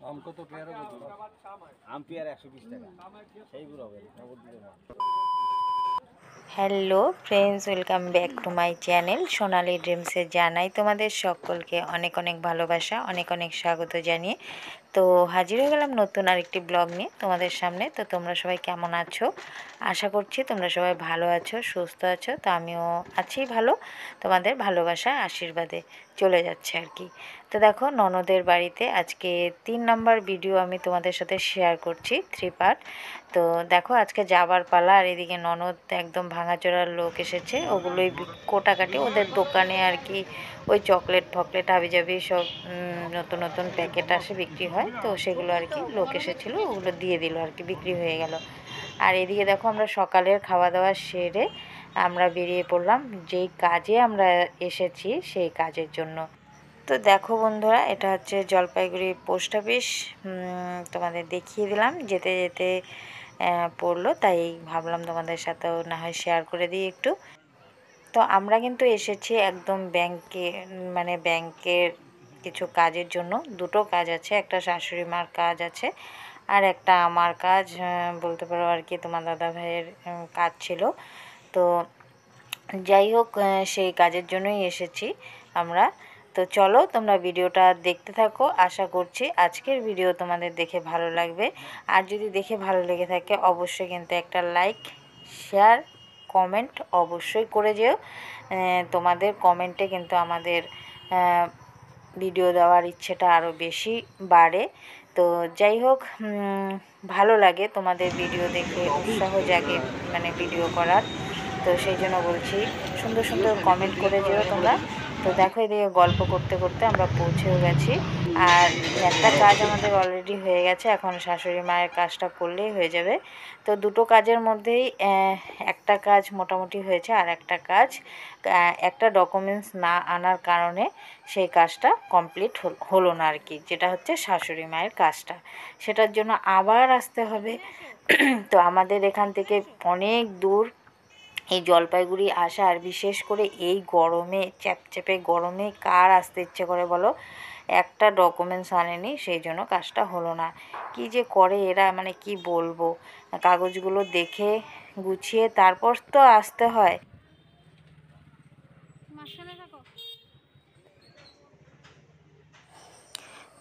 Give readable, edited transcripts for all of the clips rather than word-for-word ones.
আম কত পেয়ারা কত? আম পেয়ারা 120 টাকা। সেই বুড়ো হবে নবদ্বীপের মাল। Hello friends, welcome back to my channel Sonali ড্রিমসে। জানাই তোমাদের সকলকে অনেক অনেক ভালোবাসা, অনেক অনেক স্বাগত জানিয়ে তো হাজির হয়ে গেলাম নতুন আরেকটি ব্লগ নিয়ে তোমাদের সামনে। তো তোমরা সবাই কেমন আছো? আশা করছি তোমরা সবাই ভালো আছো, সুস্থ আছো। তো আমিও আছি ভালো, তোমাদের ভালোবাসা আশীর্বাদে চলে যাচ্ছে আর কি। তো দেখো, ননদের বাড়িতে আজকে 3 নম্বর ভিডিও আমি তোমাদের সাথে শেয়ার করছি, 3 পার্ট। তো দেখো, আজকে যাবার পালা। আর এদিকে ননদ একদম ভাঙাচোরার লোক এসেছে, ওগুলোই কোটাকাটি ওদের দোকানে আর কি। ওই চকলেট ফকলেট হাবিজাবি সব নতুন নতুন প্যাকেট আসে, বিক্রি হয়, তো সেগুলো আর কি লোক এসেছিলো, ওগুলো দিয়ে দিল আর কি, বিক্রি হয়ে গেল। আর এদিকে দেখো, আমরা সকালের খাওয়া দাওয়া সেরে আমরা বেরিয়ে পড়লাম যেই কাজে আমরা এসেছি সেই কাজের জন্য। তো দেখো বন্ধুরা, এটা হচ্ছে জলপাইগুড়ি পোস্ট অফিস। তোমাদের দেখিয়ে দিলাম যেতে যেতে পড়লো, তাই ভাবলাম তোমাদের সাথেও না হয় শেয়ার করে দিই একটু। তো আমরা কিন্তু এসেছি একদম ব্যাংকে, মানে ব্যাংকের কিছু কাজের জন্য। দুটো কাজ আছে, একটা শাশুড়ি মার কাজ আছে আর একটা আমার কাজ, বলতে পারো আর কি, তোমার দাদা ভাইয়ের কাজ ছিল। তো যাই হোক, সেই কাজের জন্যই এসেছি আমরা। তো চলো তোমরা ভিডিওটা দেখতে থাকো, আশা করছি আজকের ভিডিও তোমাদের দেখে ভালো লাগবে। আর যদি দেখে ভালো লেগে থাকে অবশ্যই কিন্তু একটা লাইক, শেয়ার, কমেন্ট অবশ্যই করে যেও। তোমাদের কমেন্টে কিন্তু আমাদের ভিডিও দেওয়ার ইচ্ছেটা আরও বেশি বাড়ে। তো যাই হোক, ভালো লাগে তোমাদের ভিডিও দেখে, উৎসাহ জাগে মানে ভিডিও করার। তো সেই জন্য বলছি, সুন্দর সুন্দর কমেন্ট করে যেও তোমরা। তো দেখো, এদিকে গল্প করতে করতে আমরা পৌঁছেও গেছি। আর একটা কাজ আমাদের অলরেডি হয়ে গেছে, এখন শাশুড়ি মায়ের কাজটা করলেই হয়ে যাবে। তো দুটো কাজের মধ্যেই একটা কাজ মোটামুটি হয়েছে, আর একটা কাজ, একটা ডকুমেন্টস না আনার কারণে সেই কাজটা কমপ্লিট হলো না আর কি, যেটা হচ্ছে শাশুড়ি মায়ের কাজটা, সেটার জন্য আবার আসতে হবে। তো আমাদের এখান থেকে অনেক দূর এই জলপাইগুড়ি আসা, আর বিশেষ করে এই গরমে, চ্যাপচ্যাপে গরমে কার আসতে ইচ্ছে করে বলো? একটা ডকুমেন্টস আনেনি, সেই জন্য কাজটা হলো না। কি যে করে এরা, মানে কি বলবো, কাগজগুলো দেখে গুছিয়ে তারপর তো আসতে হয়।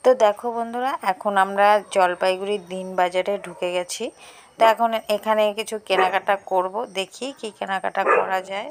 তো দেখো বন্ধুরা, এখন আমরা জলপাইগুড়ির দিন বাজারে ঢুকে গেছি। তো এখন এখানে কিছু কেনাকাটা করব, দেখি কি কেনাকাটা করা যায়।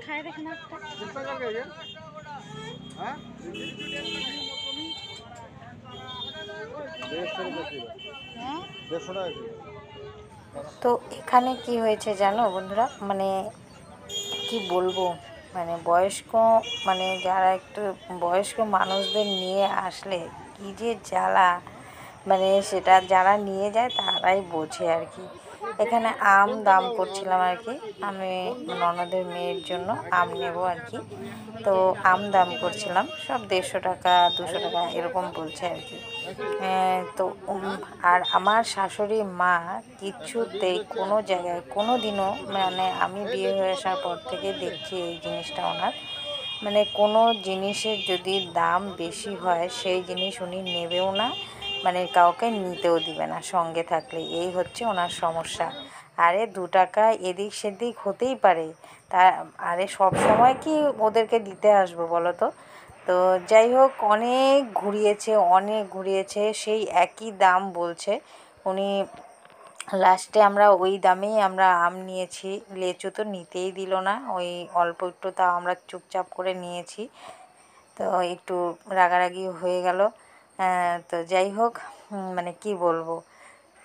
খায় দেখে না তো এখানে কি হয়েছে জানো বন্ধুরা, মানে কি বলবো, মানে বয়স্ক, মানে যারা একটু বয়স্ক মানুষদের নিয়ে আসলে কি যে জ্বালা, মানে সেটা যারা নিয়ে যায় তারাই বোঝে আর কি। এখানে আম দাম করছিলাম আর কি, আমি ননদের মেয়ের জন্য আম নেব আর কি। তো আম দাম করছিলাম, সব 150 টাকা 200 টাকা এরকম বলছে আর কি। তো আর আমার শাশুড়ি মা কিছুতেই কোনো জায়গায় কোনো দিনও, মানে আমি বিয়ে হয়ে আসার পর থেকে দেখছি এই জিনিসটা ওনার, মানে কোনো জিনিসের যদি দাম বেশি হয় সেই জিনিস উনি নেবেও না, মানে কাউকে নিতেও দিবে না সঙ্গে থাকলে, এই হচ্ছে ওনার সমস্যা। আরে 2 টাকা এদিক সেদিক হতেই পারে, তা আরে সব সময় কি ওদেরকে দিতে আসবো বলো তো? তো যাই হোক, অনেক ঘুরিয়েছে, সেই একই দাম বলছে উনি। লাস্টে আমরা ওই দামেই আমরা আম নিয়েছি, লেচু তো নিতেই দিল না, ওই অল্প একটু তাও আমরা চুপচাপ করে নিয়েছি। তো একটু রাগারাগি হয়ে গেল। তো যাই হোক, মানে কি বলবো,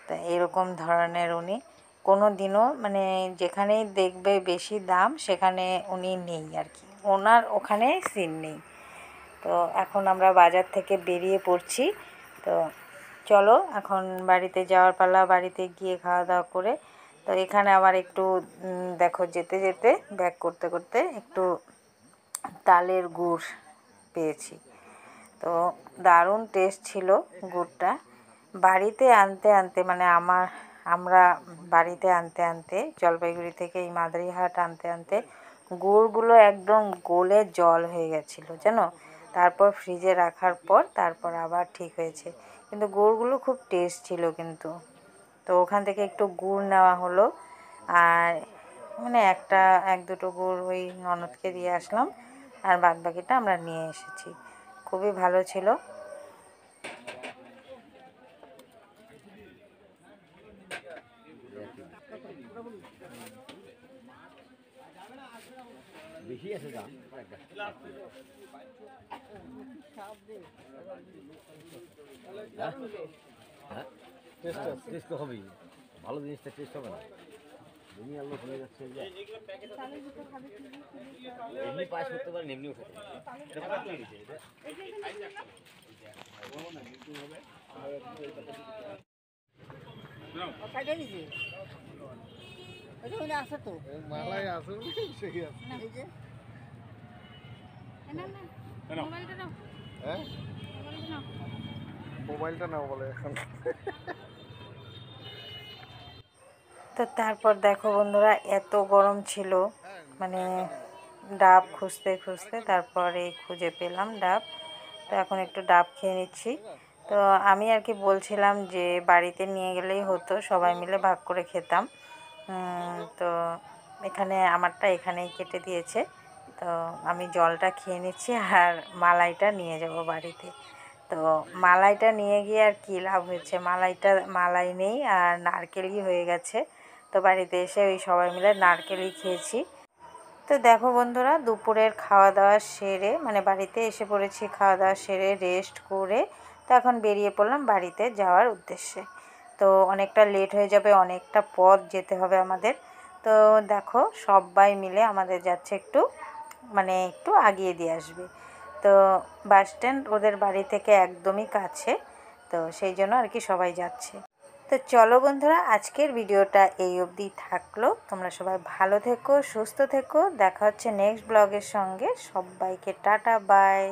তা এরকম ধরনের উনি কোনো দিনও, মানে যেখানেই দেখবে বেশি দাম সেখানে উনি নেই আর কি, ওনার ওখানে সিন নেই। তো এখন আমরা বাজার থেকে বেরিয়ে পড়ছি। তো চলো এখন বাড়িতে যাওয়ার পালা, বাড়িতে গিয়ে খাওয়া দাওয়া করে। তো এখানে আবার একটু দেখো যেতে যেতে ব্যাক করতে করতে একটু তালের গুড় পেয়েছি। তো দারুণ টেস্ট ছিল গুড়টা। বাড়িতে আনতে আনতে, মানে আমরা বাড়িতে আনতে আনতে, জলপাইগুড়ি থেকে এই মাদারিহাট আনতে আনতে গুড়গুলো একদম গলে জল হয়ে গেছিলো জানো। তারপর ফ্রিজে রাখার পর তারপর আবার ঠিক হয়েছে, কিন্তু গুড়গুলো খুব টেস্ট ছিল কিন্তু। তো ওখান থেকে একটু গুড় নেওয়া হলো, আর মানে এক দুটো গুড় ওই ননদকে দিয়ে আসলাম, আর বাদ বাকিটা আমরা নিয়ে এসেছি। খুবই ভালো ছিল। বেশি আছে দাম। টেস্ট তো হবেই, ভালো জিনিসটা টেস্ট হবে না। দুনিয়ার লোক হয়ে যাচ্ছে যে এমনি পাস করতে পারেন, এমনি উঠে আছে তো মালাই আছে সেই আছে এই যে হ্যাঁ মোবাইলটা নাও বলে এখন। তো তারপর দেখো বন্ধুরা, এত গরম ছিল, মানে ডাব খুঁজতে খুঁজতে তারপরে খুঁজে পেলাম ডাব। তো এখন একটু ডাব খেয়ে নিচ্ছি। তো আমি আর কি বলছিলাম যে বাড়িতে নিয়ে গেলেই হতো, সবাই মিলে ভাগ করে খেতাম। তো এখানে আমারটা এখানেই কেটে দিয়েছে। তো আমি জলটা খেয়ে নিচ্ছি আর মালাইটা নিয়ে যাব বাড়িতে। তো মালাইটা নিয়ে গিয়ে আর কী লাভ হয়েছে, মালাই নেই আর নারকেলই হয়ে গেছে। তো বাড়িতে এসে ওই সবাই মিলে নারকেলই খেয়েছি। তো দেখো বন্ধুরা, দুপুরের খাওয়া দাওয়া সেরে, মানে বাড়িতে এসে পড়েছি, খাওয়া দাওয়া সেরে রেস্ট করে তো এখন বেরিয়ে পড়লাম বাড়িতে যাওয়ার উদ্দেশ্যে। তো অনেকটা লেট হয়ে যাবে, অনেকটা পথ যেতে হবে আমাদের। তো দেখো সবাই মিলে আমাদের যাচ্ছে একটু, মানে একটু আগিয়ে দিয়ে আসবে। তো বাস স্ট্যান্ড ওদের বাড়ি থেকে একদমই কাছে, তো সেই জন্য আর কি সবাই যাচ্ছে। তো চলো বন্ধুরা, আজকের ভিডিওটা এই অবধি থাকলো। তোমরা সবাই ভালো থেকো, সুস্থ থেকো, দেখা হচ্ছে নেক্সট ব্লগের সঙ্গে। সবাইকে টাটা বাই।